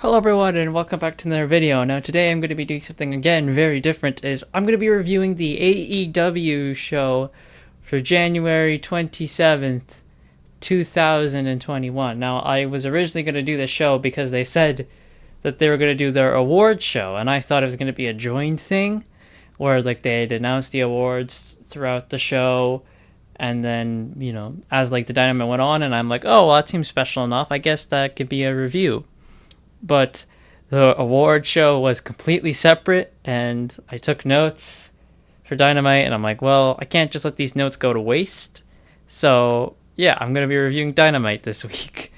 Hello everyone and welcome back to another video. Now today I'm going to be doing something again very different is I'm going to be reviewing the AEW show for January 27th, 2021. Now I was originally going to do the show because they said that they were going to do their award show and I thought it was going to be a joint thing where like they had announced the awards throughout the show and then, as like the Dynamite went on and I'm like, "Oh, well that seems special enough. I guess that could be a review." But the award show was completely separate, and I took notes for Dynamite, and I'm like, well, I can't just let these notes go to waste. So yeah, I'm gonna be reviewing Dynamite this week.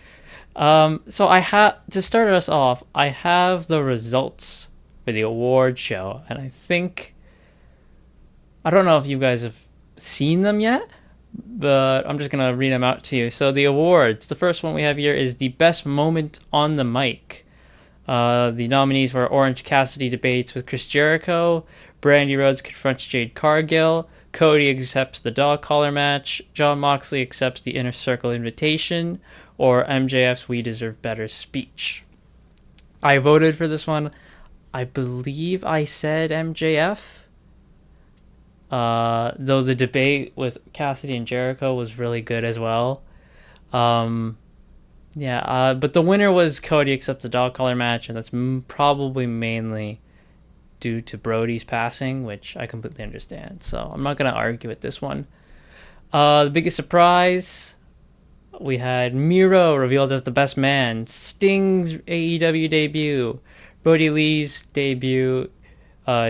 So I have to start us off. I have the results for the award show, and I don't know if you guys have seen them yet, but I'm just gonna read them out to you. So the awards. The first one we have here is the best moment on the mic. The nominees were Orange Cassidy debates with Chris Jericho, Brandy Rhodes confronts Jade Cargill, Cody accepts the dog collar match, Jon Moxley accepts the Inner Circle invitation, or MJF's We Deserve Better speech. I voted for this one. I believe I said MJF. Though the debate with Cassidy and Jericho was really good as well. Um, but the winner was Cody except the dog collar match, and that's probably mainly due to Brody's passing, which I completely understand. So I'm not going to argue with this one. The biggest surprise, we had Miro revealed as the best man, Sting's AEW debut, Brody Lee's debut,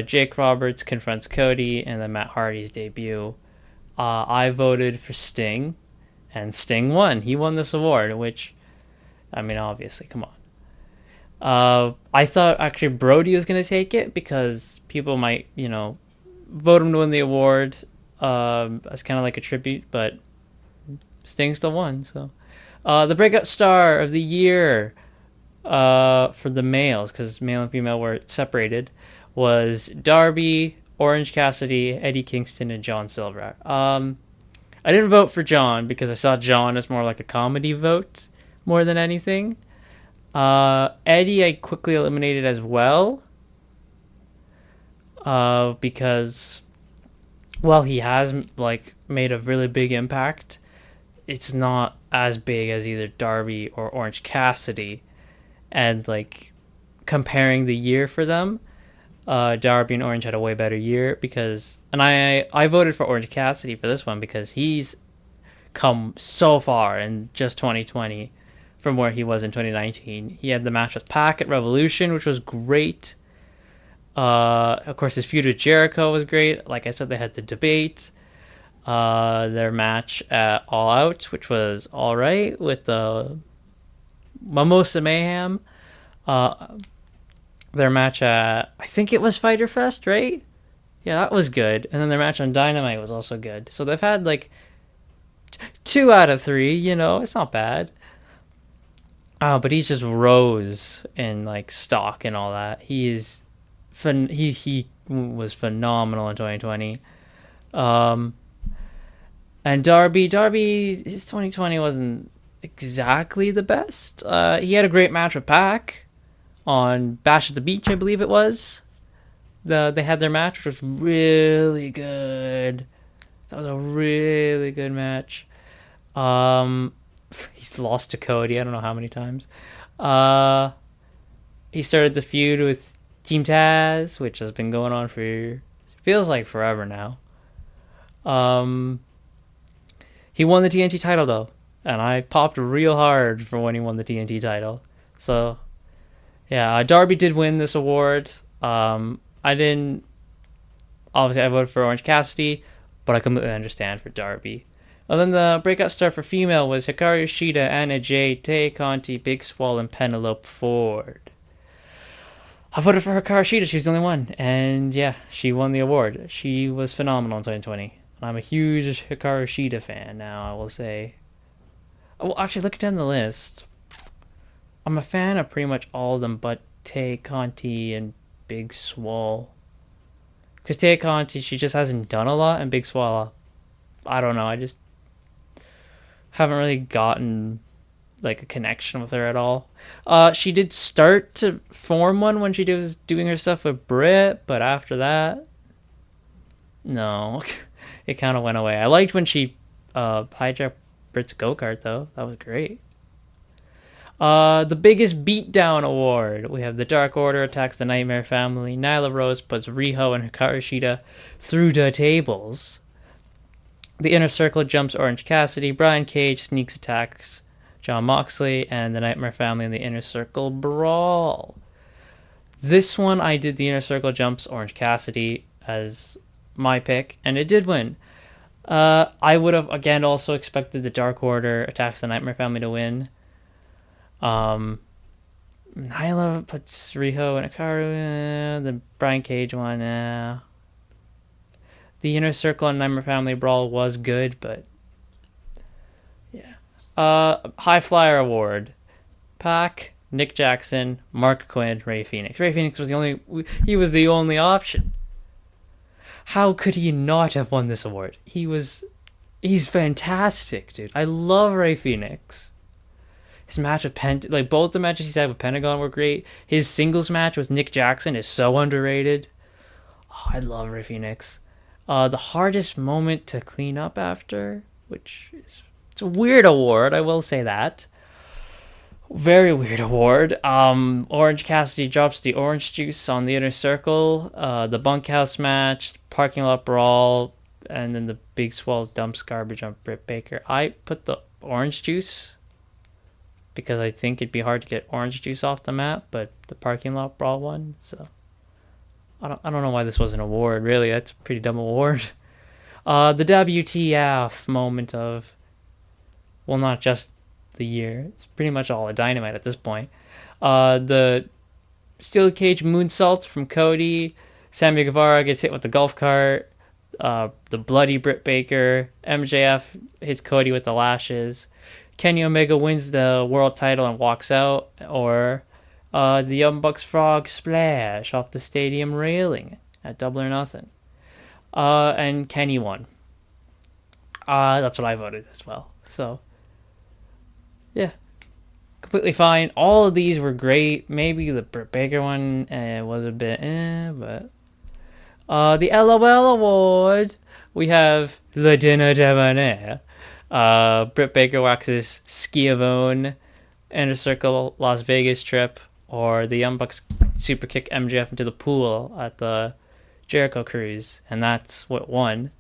Jake Roberts confronts Cody, and then Matt Hardy's debut. I voted for Sting, and Sting won. He won this award, which, I mean, obviously, come on. I thought actually Brody was going to take it because people might, vote him to win the award as kind of like a tribute, but Sting still won. So, the breakout star of the year for the males, because male and female were separated, was Darby, Orange Cassidy, Eddie Kingston, and John Silver. I didn't vote for John because I saw John as more like a comedy vote more than anything. Eddie I quickly eliminated as well. Because while he has like made a really big impact, it's not as big as either Darby or Orange Cassidy. And like comparing the year for them, Darby and Orange had a way better year and I voted for Orange Cassidy for this one because he's come so far in just 2020 from where he was in 2019. He had the match with Pac at Revolution, which was great. Of course, his feud with Jericho was great. Like I said, they had the debate. Their match at All Out, which was all right with the Mimosa Mayhem. Their match at, I think it was Fyter Fest, right? Yeah, that was good. And then their match on Dynamite was also good. So they've had like 2 out of 3. It's not bad. But he's just rose in like stock and all that. He was phenomenal in 2020. And Darby, his 2020 wasn't exactly the best. He had a great match with Pac on Bash at the Beach, I believe it was. They had their match, which was really good. That was a really good match. He's lost to Cody, I don't know how many times. He started the feud with Team Taz, which has been going on for feels like forever now. He won the TNT title though, and I popped real hard for when he won the TNT title. So, yeah, Darby did win this award. I didn't. Obviously, I voted for Orange Cassidy, but I completely understand for Darby. And then the breakout star for female was Hikaru Shida, Anna Jay, Tay Conti, Big Swole, and Penelope Ford. I voted for Hikaru Shida. She was the only one. And yeah, she won the award. She was phenomenal in 2020. And I'm a huge Hikaru Shida fan now, I will say. Well, actually, looking down the list, I'm a fan of pretty much all of them but Tay Conti and Big Swole. Because Tay Conti, she just hasn't done a lot. And Big Swole, I don't know. I just haven't really gotten like a connection with her at all. She did start to form one when she was doing her stuff with Britt, but after that, no, it kind of went away. I liked when she hijacked Britt's go kart though. That was great. The biggest beatdown award. We have the Dark Order attacks the Nightmare Family. Nyla Rose puts Riho and Hikaru Shida through the tables. The Inner Circle jumps Orange Cassidy. Brian Cage sneaks attacks Jon Moxley, and the Nightmare Family in the Inner Circle brawl. This one I did the Inner Circle jumps Orange Cassidy as my pick, and it did win. I would have again also expected the Dark Order attacks the Nightmare Family to win. Nyla puts Riho and Hikaru. The Brian Cage one. The Inner Circle and Nightmare Family brawl was good, but yeah. High Flyer Award. Pac, Nick Jackson, Mark Quinn, Ray Phoenix. Ray Phoenix was the only option. How could he not have won this award? He's fantastic, dude. I love Ray Phoenix. His match with both the matches he's had with Pentagon were great. His singles match with Nick Jackson is so underrated. Oh, I love Ray Phoenix. The hardest moment to clean up after, it's a weird award, I will say that. Very weird award. Orange Cassidy drops the orange juice on the Inner Circle. The bunkhouse match, parking lot brawl, and then the big swell dumps garbage on Britt Baker. I put the orange juice because I think it'd be hard to get orange juice off the map, but the parking lot brawl one. So I don't know why this was an award. Really, that's a pretty dumb award. The WTF moment of, well, not just the year. It's pretty much all a Dynamite at this point. The steel cage moonsault from Cody. Sammy Guevara gets hit with the golf cart. The bloody Britt Baker. MJF hits Cody with the lashes. Kenny Omega wins the world title and walks out. Or the Young Bucks frog splash off the stadium railing at Double or Nothing. And Kenny won. That's what I voted as well. So yeah, completely fine. All of these were great. Maybe the Britt Baker one was a bit but the LOL award, we have Le Dinner Debonair. Britt Baker waxes Schiavone, Inner Circle Las Vegas trip, or the Young Bucks super kick MJF into the pool at the Jericho Cruise, and that's what won.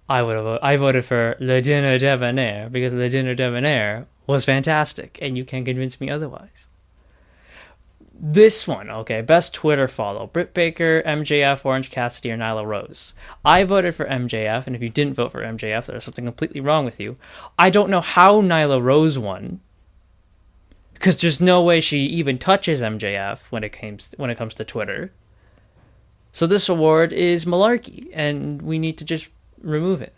I voted for Le Dinner Debonair because Le Dinner Debonair was fantastic, and you can't convince me otherwise. This one, okay, best Twitter follow: Britt Baker, MJF, Orange Cassidy, or Nyla Rose. I voted for MJF, and if you didn't vote for MJF, there's something completely wrong with you. I don't know how Nyla Rose won, because there's no way she even touches MJF when it comes to Twitter. So this award is malarkey, and we need to just remove it.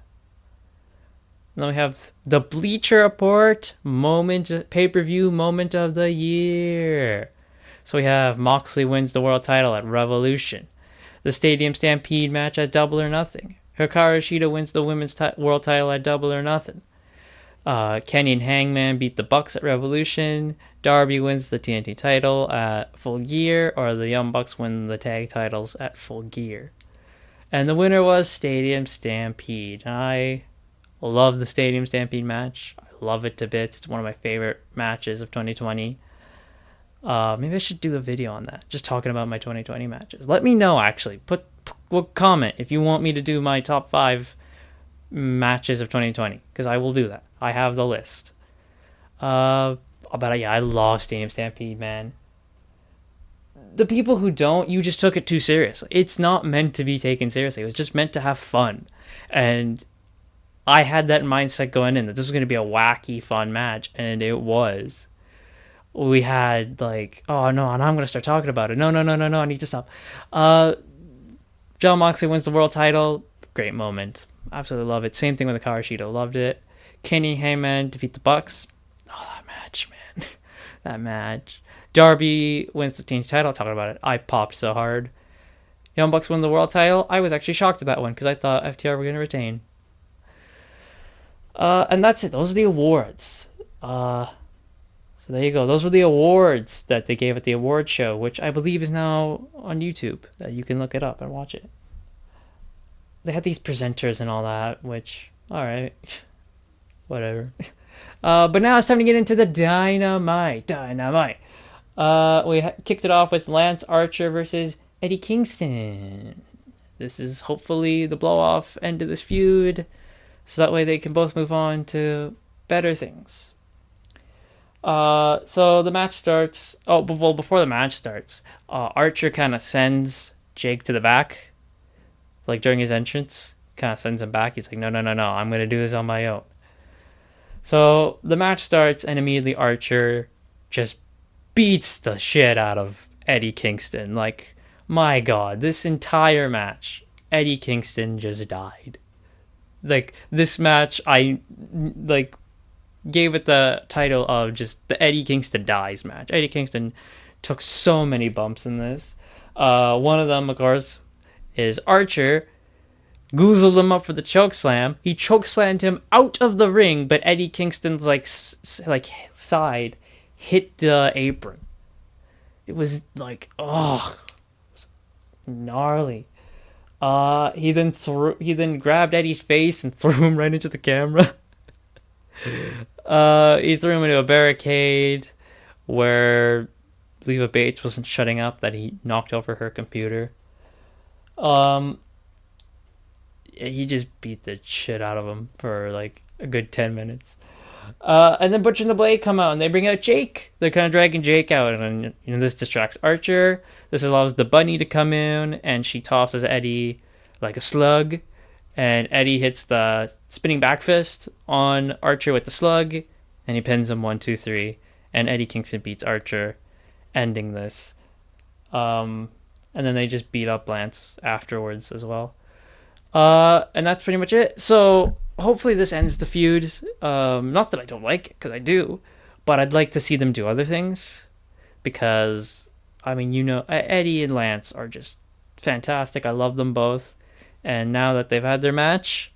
Then we have the Bleacher Report pay-per-view moment of the year. So we have Moxley wins the world title at Revolution. The Stadium Stampede match at Double or Nothing. Hikaru Shida wins the women's world title at Double or Nothing. Kenny and Hangman beat the Bucks at Revolution. Darby wins the TNT title at Full Gear, or the Young Bucks win the tag titles at Full Gear. And the winner was Stadium Stampede. I love the Stadium Stampede match. I love it to bits. It's one of my favorite matches of 2020. Maybe I should do a video on that, just talking about my 2020 matches. Let me know, actually. Comment if you want me to do my top 5 matches of 2020, because I will do that. I have the list. But yeah, I love Stadium Stampede, man. The people who don't, you just took it too seriously. It's not meant to be taken seriously. It was just meant to have fun. And I had that mindset going in that this was going to be a wacky, fun match, and it was. We had oh no, and I'm going to start talking about it. No, I need to stop. Jon Moxley wins the world title. Great moment. Absolutely love it. Same thing with the Hikaru. Loved it. Kenny Heyman defeat the Bucks. Oh, that match, man. That match. Darby wins the team's title. Talking about it. I popped so hard. Young Bucks win the world title. I was actually shocked at that one because I thought FTR were going to retain. And that's it. Those are the awards. So there you go. Those were the awards that they gave at the award show, which I believe is now on YouTube. That you can look it up and watch it. They had these presenters and all that, which, all right, whatever. But now it's time to get into the Dynamite. Dynamite. We kicked it off with Lance Archer versus Eddie Kingston. This is hopefully the blow-off end of this feud, so that way they can both move on to better things. So the match starts. Oh, well, before the match starts, Archer kind of sends Jake to the back, like during his entrance. Kind of sends him back. He's like, no, no, no, no, I'm gonna do this on my own. So the match starts, and immediately Archer just beats the shit out of Eddie Kingston. Like, my God, this entire match, Eddie Kingston just died. Like, this match, I like gave it the title of just the Eddie Kingston dies match. Eddie Kingston took so many bumps in this. One of them, of course, is Archer goozled him up for the choke slam. He choke slammed him out of the ring, but Eddie Kingston's like side hit the apron. It was like, oh, gnarly. He then grabbed Eddie's face and threw him right into the camera. He threw him into a barricade where Leva Bates wasn't shutting up, that he knocked over her computer. He just beat the shit out of him for like a good 10 minutes. And then Butcher and the Blade come out and they bring out Jake. They're kind of dragging Jake out, and this distracts Archer. This allows the Bunny to come in, and she tosses Eddie like a slug, and Eddie hits the spinning back fist on Archer with the slug, and he pins him 1, 2, 3, and Eddie Kingston beats Archer, ending this. And then they just beat up Lance afterwards as well. And that's pretty much it. So hopefully this ends the feud. Not that I don't like it, because I do, but I'd like to see them do other things, because I mean, Eddie and Lance are just fantastic. I love them both, and now that they've had their match,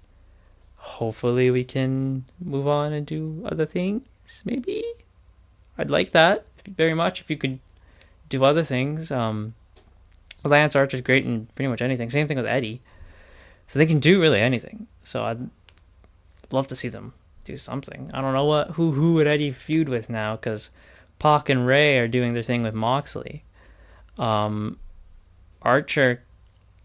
hopefully we can move on and do other things. Maybe I'd like that very much if you could do other things. Lance Archer's great in pretty much anything. Same thing with Eddie. So they can do really anything. So I'd love to see them do something. I don't know who would Eddie feud with now, because Pac and Ray are doing their thing with Moxley. Archer,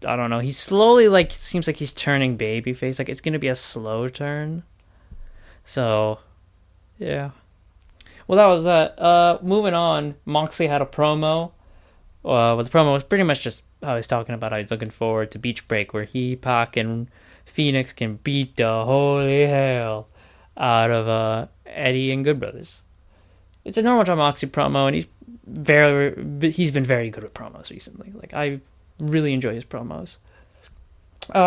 I don't know. He's slowly, like, seems like he's turning babyface. Like, it's going to be a slow turn. So, yeah. Well, that was that. Moving on, Moxley had a promo. But the promo was pretty much just how he's talking about how he's looking forward to Beach Break, where he, Pac, and Phoenix can beat the holy hell out of Eddie and Good Brothers. It's a normal John Moxley promo, and he's been very good with promos recently. Like, I really enjoy his promos.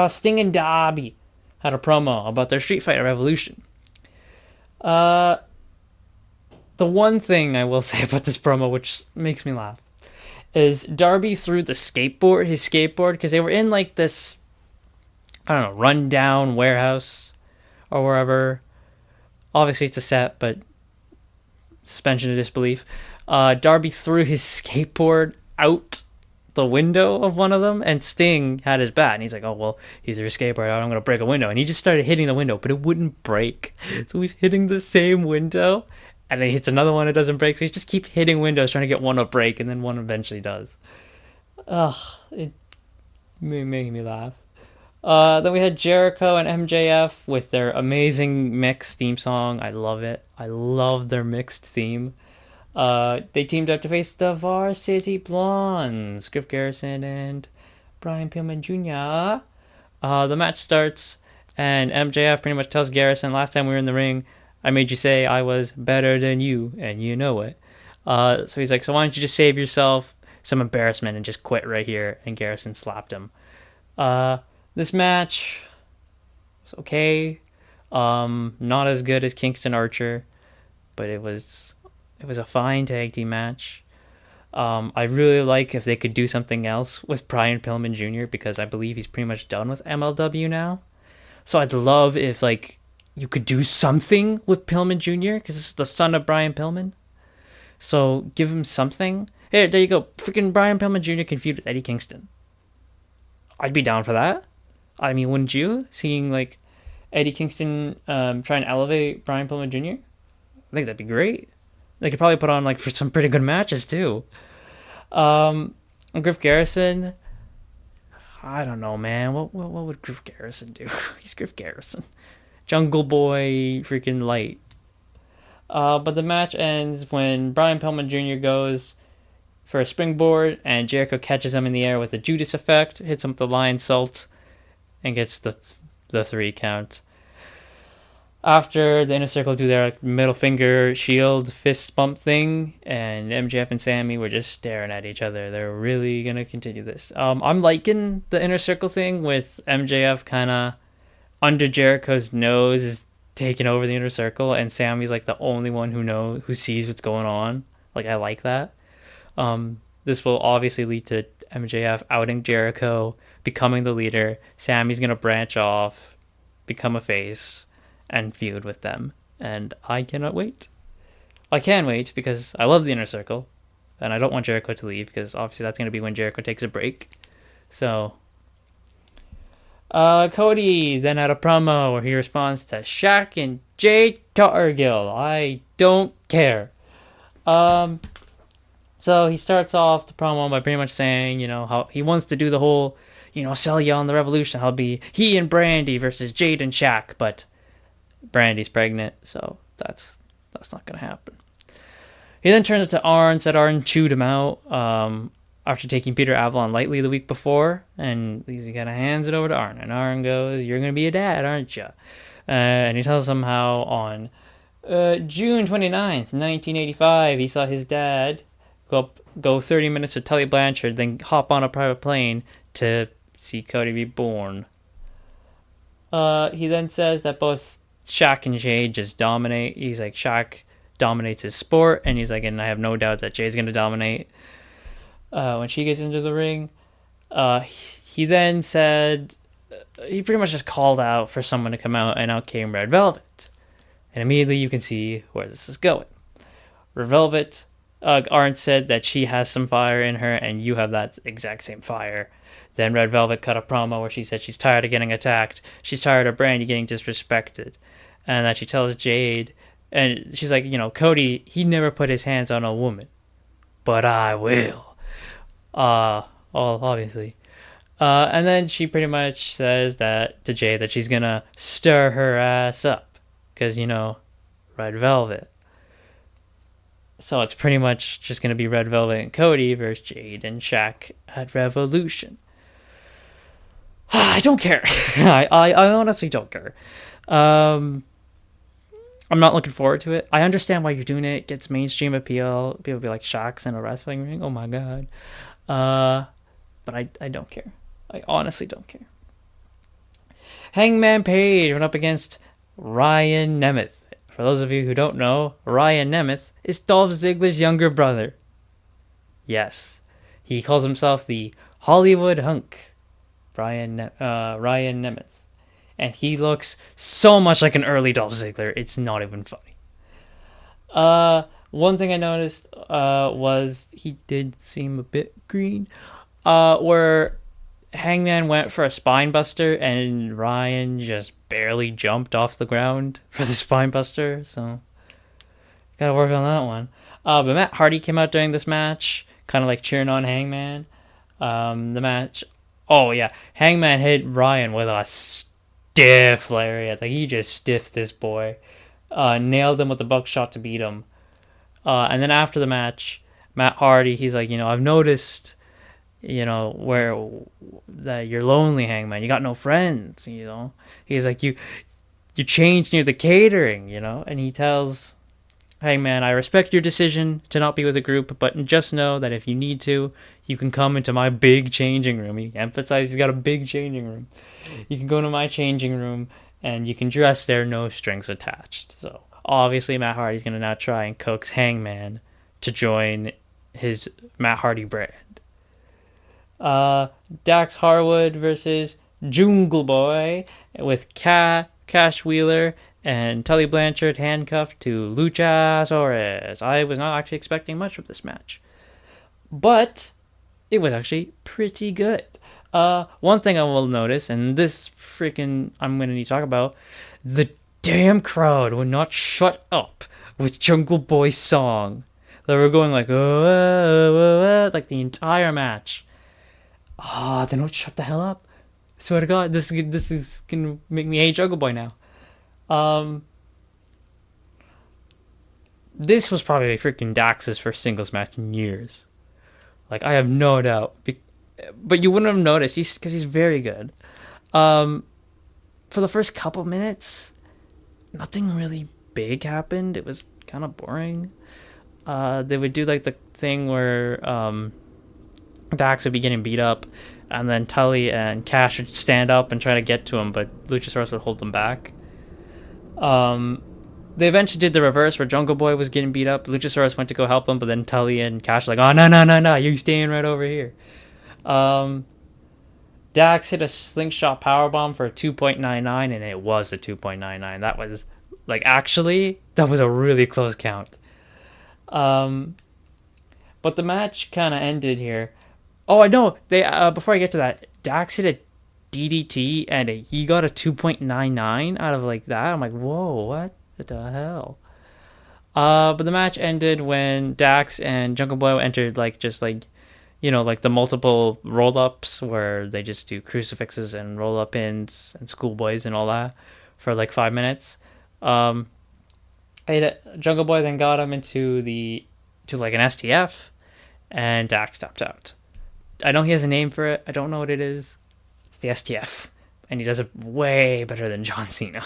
Sting and Darby had a promo about their Street Fighter Revolution. The one thing I will say about this promo, which makes me laugh, is Darby threw his skateboard, because they were in like this, I don't know, rundown warehouse or wherever. Obviously it's a set, but suspension of disbelief. Darby threw his skateboard out the window of one of them, and Sting had his bat, and he's like, oh, well, he threw his skateboard out, I'm going to break a window. And he just started hitting the window, but it wouldn't break. So he's hitting the same window, and then he hits another one, it doesn't break. So he just keep hitting windows, trying to get one to break, and then one eventually does. Ugh, it made me laugh. Then we had Jericho and MJF with their amazing mixed theme song. I love it. I love their mixed theme. They teamed up to face the Varsity Blondes, Griff Garrison and Brian Pillman Jr. The match starts, and MJF pretty much tells Garrison, last time we were in the ring, I made you say I was better than you, and you know it. So he's like, so why don't you just save yourself some embarrassment and just quit right here? And Garrison slapped him. This match was okay. Not as good as Kingston Archer, but it was a fine tag team match. I really like if they could do something else with Brian Pillman Jr., because I believe he's pretty much done with MLW now. So I'd love if you could do something with Pillman Jr., because this is the son of Brian Pillman. So give him something. Here, there you go. Freaking Brian Pillman Jr. can feud with Eddie Kingston. I'd be down for that. I mean, wouldn't you? Seeing like Eddie Kingston try and elevate Brian Pillman Jr. I think that'd be great. They could probably put on like for some pretty good matches too. Griff Garrison. I don't know, man. What would Griff Garrison do? He's Griff Garrison. Jungle Boy, freaking light. But the match ends when Brian Pillman Jr. goes for a springboard and Jericho catches him in the air with a Judas effect, hits him with the lion salt, and gets the 3 count. After the Inner Circle do their middle finger shield fist bump thing, and MJF and Sammy were just staring at each other. They're really gonna continue this. I'm liking the Inner Circle thing with MJF kind of under Jericho's nose is taking over the Inner Circle, and Sammy's like the only one who sees what's going on. Like, I like that. This will obviously lead to MJF outing Jericho, becoming the leader. Sammy's gonna branch off, become a face, and feud with them. And I cannot wait. I can wait because I love the Inner Circle, and I don't want Jericho to leave because obviously that's gonna be when Jericho takes a break. So, Cody then had a promo where he responds to Shaq and Jade Cargill. I don't care. So he starts off the promo by pretty much saying, how he wants to do the whole, sell you on the Revolution. How be he and Brandy versus Jade and Shaq, but Brandy's pregnant, so that's not gonna happen. He then turns it to Arn, said Arn chewed him out after taking Peter Avalon lightly the week before, and he kind of hands it over to Arn, and Arn goes, "You're gonna be a dad, aren't you?" And he tells him how on June 29th, 1985, he saw his dad go 30 minutes with Tully Blanchard, then hop on a private plane to see Cody be born. He then says that both Shaq and Jade just dominate. He's like, Shaq dominates his sport, and he's like, and I have no doubt that Jade's gonna dominate when she gets into the ring. He then said he pretty much just called out for someone to come out, and out came Red Velvet, and immediately you can see where this is going. Red Velvet, Arn said that she has some fire in her, and you have that exact same fire. Then Red Velvet cut a promo where she said she's tired of getting attacked. She's tired of Brandy getting disrespected. And that she tells Jade, and she's like, Cody, he never put his hands on a woman. But I will. Obviously. And then she pretty much says that to Jade that she's going to stir her ass up. Because, Red Velvet. So it's pretty much just going to be Red Velvet and Cody versus Jade and Shaq at Revolution. I don't care. I honestly don't care. I'm not looking forward to it. I understand why you're doing it. It gets mainstream appeal. People be like, Shaq's in a wrestling ring. Oh my god. But I don't care. I honestly don't care. Hangman Page went up against Ryan Nemeth. For those of you who don't know, Ryan Nemeth is Dolph Ziggler's younger brother. Yes. He calls himself the Hollywood Hunk. Ryan Nemeth. And he looks so much like an early Dolph Ziggler. It's not even funny. One thing I noticed was he did seem a bit green. Where Hangman went for a spine buster and Ryan just barely jumped off the ground for the spine buster. So, gotta work on that one. But Matt Hardy came out during this match, kind of like cheering on Hangman. The match... Oh, yeah. Hangman hit Ryan with a stiff lariat. Like, he just stiffed this boy. Nailed him with the buckshot to beat him. And then after the match, Matt Hardy, he's like, I've noticed, where that you're lonely, Hangman. You got no friends, He's like, you changed near the catering, And he tells Hangman, I respect your decision to not be with a group, but just know that if you need to, you can come into my big changing room. He emphasizes he's got a big changing room. You can go to my changing room, and you can dress there, no strings attached. So, obviously, Matt Hardy's going to now try and coax Hangman to join his Matt Hardy brand. Dax Harwood versus Jungle Boy with Cash Wheeler and Tully Blanchard handcuffed to Luchasaurus. I was not actually expecting much from this match, but it was actually pretty good. One thing I will notice, and this freaking I'm gonna need to talk about, the damn crowd would not shut up with Jungle Boy's song. They were going like, like the entire match. They don't shut the hell up. I swear to God, this is gonna make me hate Jungle Boy now. Um, this was probably freaking Dax's first singles match in years. Like, I have no doubt. But you wouldn't have noticed, because he's very good. For the first couple minutes, nothing really big happened. It was kind of boring. They would do like the thing where Dax would be getting beat up, and then Tully and Cash would stand up and try to get to him, but Luchasaurus would hold them back. They eventually did the reverse where Jungle Boy was getting beat up. Luchasaurus went to go help him, but then Tully and Cash were like, oh, no, you staying right over here. Dax hit a slingshot powerbomb for a 2.99, and it was a 2.99. That was, like, actually, that was a really close count. But the match kind of ended here. Oh, I know. Before I get to that, Dax hit a DDT, and he got a 2.99 out of, like, that. I'm like, whoa, what the hell? But the match ended when Dax and Jungle Boy entered, like, just, like, like the multiple roll-ups where they just do crucifixes and roll-up ins and schoolboys and all that for like 5 minutes. Jungle Boy then got him to like an STF, and Dax tapped out. I know he has a name for it. I don't know what it is. It's the STF, and he does it way better than John Cena.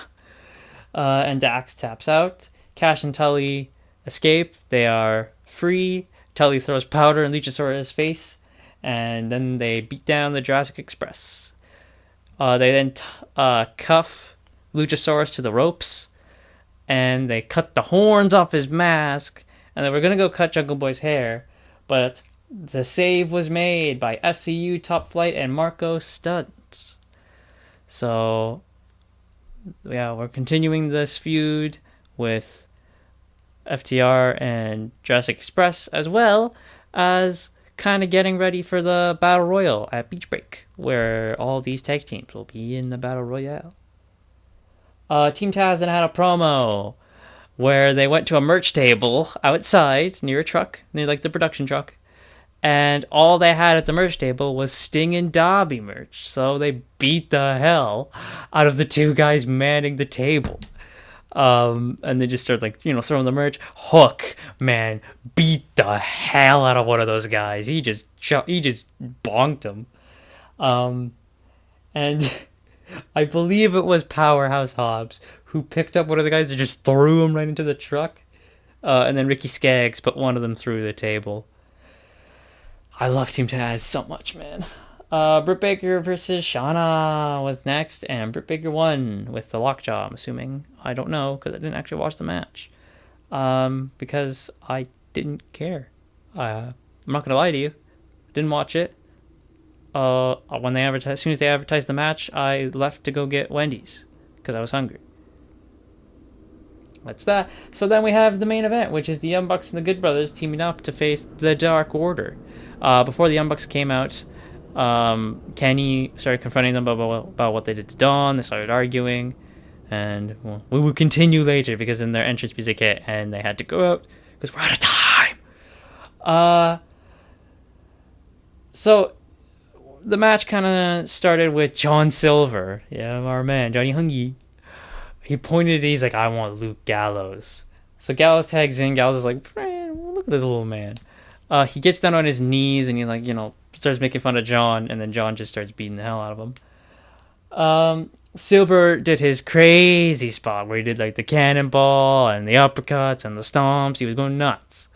And Dax taps out. Cash and Tully escape. They are free. Tully throws powder in Luchasaurus' face, and then they beat down the Jurassic Express. They then cuff Luchasaurus to the ropes, and they cut the horns off his mask, and they were going to go cut Jungle Boy's hair, but the save was made by SCU Top Flight and Marco Stunt. So, yeah, we're continuing this feud with FTR and Jurassic Express, as well as kind of getting ready for the Battle Royal at Beach Break, where all these tag teams will be in the Battle Royale. Team Taz then had a promo where they went to a merch table outside near a truck, near like the production truck, and all they had at the merch table was Sting and Darby merch. So they beat the hell out of the two guys manning the table. And they just start like, throwing the merch. Hook, man, beat the hell out of one of those guys. He just bonked him. And I believe it was Powerhouse Hobbs who picked up one of the guys and just threw him right into the truck. And then Ricky Skaggs put one of them through the table. I love Team Taz so much, man. Britt Baker versus Shauna was next, and Britt Baker won with the lockjaw, I'm assuming. I don't know, because I didn't actually watch the match. Because I didn't care. I'm not going to lie to you. Didn't watch it. As soon as they advertised the match, I left to go get Wendy's, because I was hungry. That's that. So then we have the main event, which is the Young Bucks and the Good Brothers teaming up to face the Dark Order. Before the Young Bucks came out, Kenny started confronting them about what they did to Dawn. They started arguing, and we will continue later because then their entrance music hit and they had to go out because we're out of time. So the match kind of started with John Silver, our man Johnny Hungy. He pointed, he's like, I want Luke Gallows. So Gallows tags in. Gallows is like, look at this little man. He gets down on his knees and he starts making fun of John, and then John just starts beating the hell out of him. Silver did his crazy spot where he did like the cannonball and the uppercuts and the stomps. He was going nuts.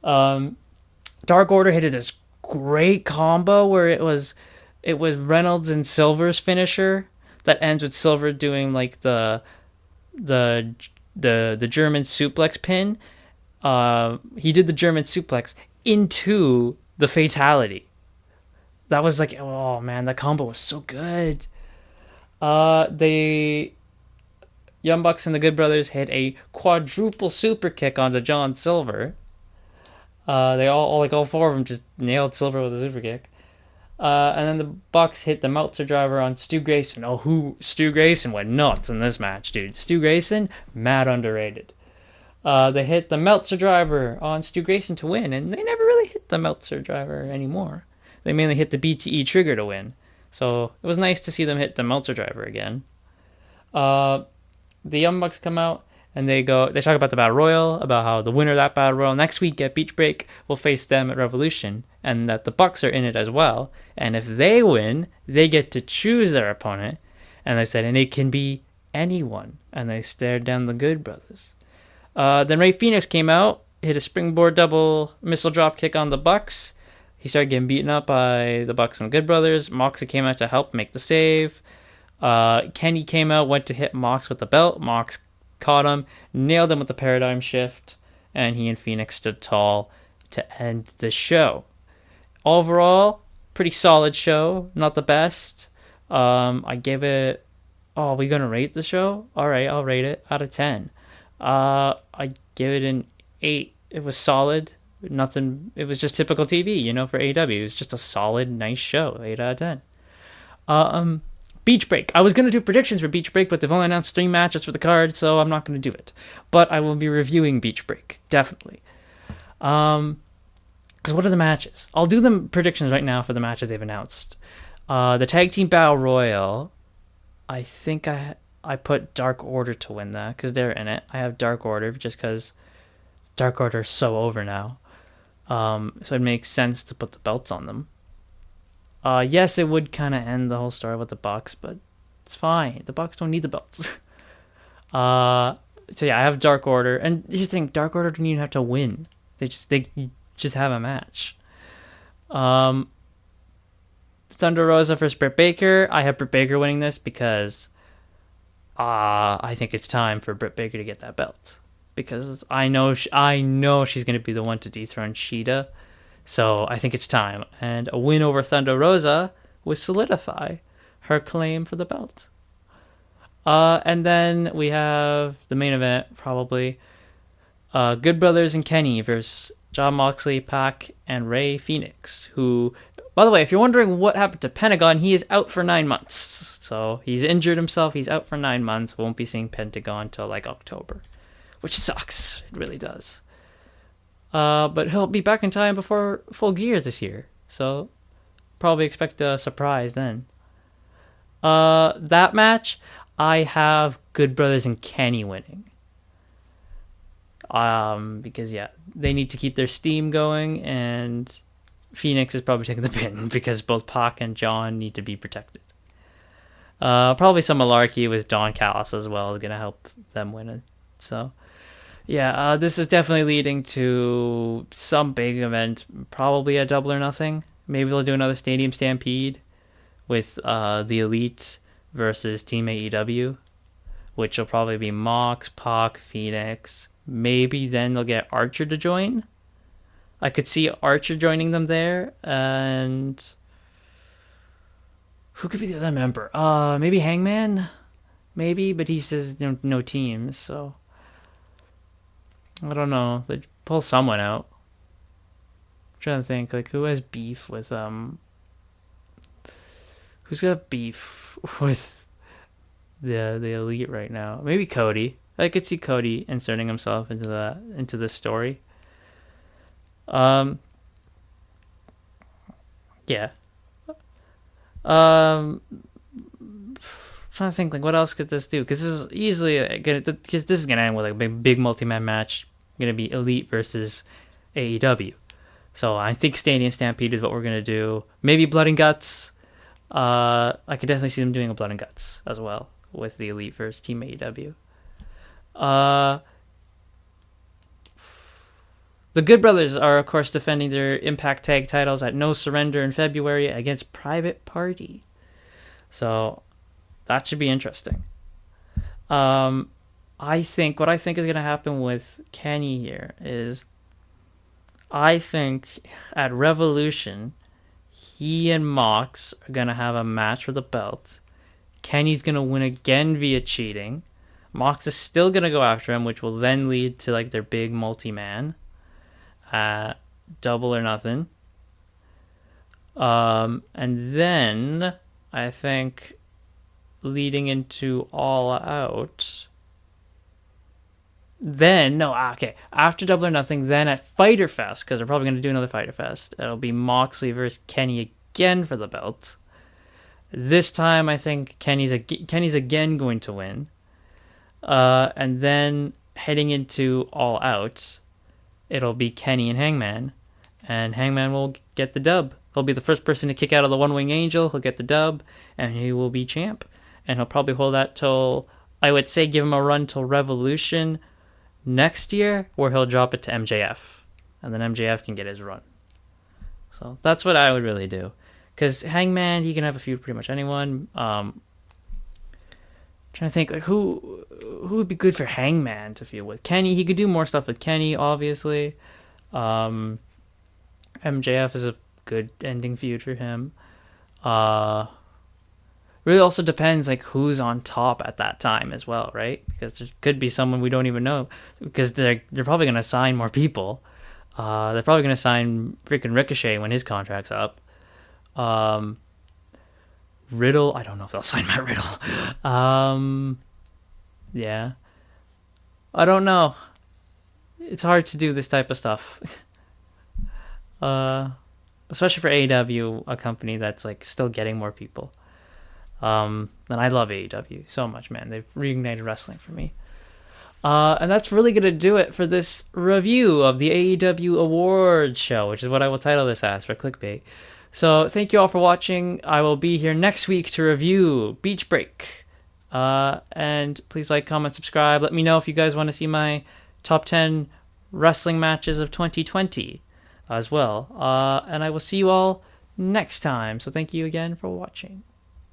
Dark Order hit this great combo where it was Reynolds and Silver's finisher that ends with Silver doing like the German suplex pin. He did the German suplex into the fatality. That was like, oh man, that combo was so good. Young Bucks and the Good Brothers hit a quadruple super kick onto John Silver. They all four of them just nailed Silver with a super kick. And then the Bucks hit the Meltzer driver on Stu Grayson. Oh, Stu Grayson went nuts in this match, dude. Stu Grayson, mad underrated. They hit the Meltzer driver on Stu Grayson to win, and they never really hit the Meltzer driver anymore. They mainly hit the BTE trigger to win. So it was nice to see them hit the Meltzer driver again. The Young Bucks come out and they talk about the Battle Royal, about how the winner of that Battle Royal next week at Beach Break will face them at Revolution, and that the Bucks are in it as well. And if they win, they get to choose their opponent. And they said, and it can be anyone. And they stared down the Good Brothers. Then Ray Phoenix came out, hit a springboard double missile drop kick on the Bucks. He started getting beaten up by the Bucks and Good Brothers. Moxley came out to help make the save. Kenny came out, went to hit Mox with the belt. Mox caught him, nailed him with the paradigm shift, and he and Phoenix stood tall to end the show. Overall, pretty solid show. Not the best. I give it... Oh, are we going to rate the show? All right, I'll rate it out of 10. I give it an 8. It was solid. Nothing. It was just typical TV, for AEW. It was just a solid, nice show. 8 out of 10. Beach Break. I was going to do predictions for Beach Break, but they've only announced 3 matches for the card, so I'm not going to do it. But I will be reviewing Beach Break, definitely. Because what are the matches? I'll do the predictions right now for the matches they've announced. The Tag Team Battle Royal, I think I put Dark Order to win that, because they're in it. I have Dark Order, just because Dark Order is so over now. So it makes sense to put the belts on them. Yes, it would kind of end the whole story with the Bucks, but it's fine. The Bucks don't need the belts. So yeah, I have Dark Order, and you think Dark Order don't even have to win. They just have a match. Thunder Rosa versus Britt Baker. I have Britt Baker winning this because I think it's time for Britt Baker to get that belt, because I know she's going to be the one to dethrone Shida. So I think it's time. And a win over Thunder Rosa would solidify her claim for the belt. And then we have the main event, probably. Good Brothers and Kenny versus Jon Moxley, Pac, and Ray Phoenix. Who, by the way, if you're wondering what happened to Pentagon, he is out for 9 months. So he's injured himself. He's out for 9 months. Won't be seeing Pentagon till like October. Which sucks. It really does. But he'll be back in time before Full Gear this year, so probably expect a surprise then. That match, I have Good Brothers and Kenny winning. Because yeah, they need to keep their steam going, and Phoenix is probably taking the pin because both Pac and John need to be protected. Probably some malarkey with Don Callis as well is gonna help them win it. So. Yeah, this is definitely leading to some big event, probably a Double or Nothing. Maybe they'll do another Stadium Stampede with the Elite versus Team AEW, which will probably be Mox, Pac, Phoenix. Maybe then they'll get Archer to join. I could see Archer joining them there, and who could be the other member? Maybe Hangman? Maybe, but he says no teams, so... I don't know. They pull someone out. I'm trying to think, like, who has beef with who's got beef with the Elite right now? Maybe Cody. I could see Cody inserting himself into the story. Yeah. Trying to think, like, what else could this do? Because this is easily because this is gonna end with like a big multi-man match. Gonna be Elite versus AEW. So I think Stadium Stampede is what we're gonna do. Maybe Blood and Guts. I could definitely see them doing a Blood and Guts as well with the Elite versus Team AEW. The Good Brothers are, of course, defending their Impact Tag titles at No Surrender in February against Private Party. So that should be interesting. I think what I think is going to happen with Kenny here is, I think at Revolution, he and Mox are going to have a match for the belt. Kenny's going to win again via cheating. Mox is still gonna go after him, which will then lead to like their big multi-man at Double or Nothing. And then I think leading into All Out. Then no, okay. After Double or Nothing, then at Fyter Fest, because they're probably gonna do another Fyter Fest. It'll be Moxley versus Kenny again for the belt. This time, I think Kenny's again going to win. And then heading into All Out, it'll be Kenny and Hangman, and Hangman will get the dub. He'll be the first person to kick out of the One Wing Angel. He'll get the dub, and he will be champ. And he'll probably hold that till, I would say, give him a run till Revolution next year, where he'll drop it to MJF, and then MJF can get his run. So that's what I would really do, because Hangman, he can have a feud with pretty much anyone. Trying to think like who would be good for Hangman to feud with. Kenny, he could do more stuff with Kenny, obviously. MJF is a good ending feud for him. Really also depends like who's on top at that time as well, right? Because there could be someone we don't even know, because they're probably gonna sign more people. They're probably gonna sign freaking Ricochet when his contract's up. Riddle, I don't know if they'll sign Matt Riddle. Yeah, I don't know. It's hard to do this type of stuff. Especially for AEW, a company that's like still getting more people. And I love AEW so much, man. They've reignited wrestling for me. And that's really going to do it for this review of the AEW Awards show, which is what I will title this as for clickbait. So thank you all for watching. I will be here next week to review Beach Break. And please like, comment, subscribe. Let me know if you guys want to see my top 10 wrestling matches of 2020 as well. And I will see you all next time. So thank you again for watching.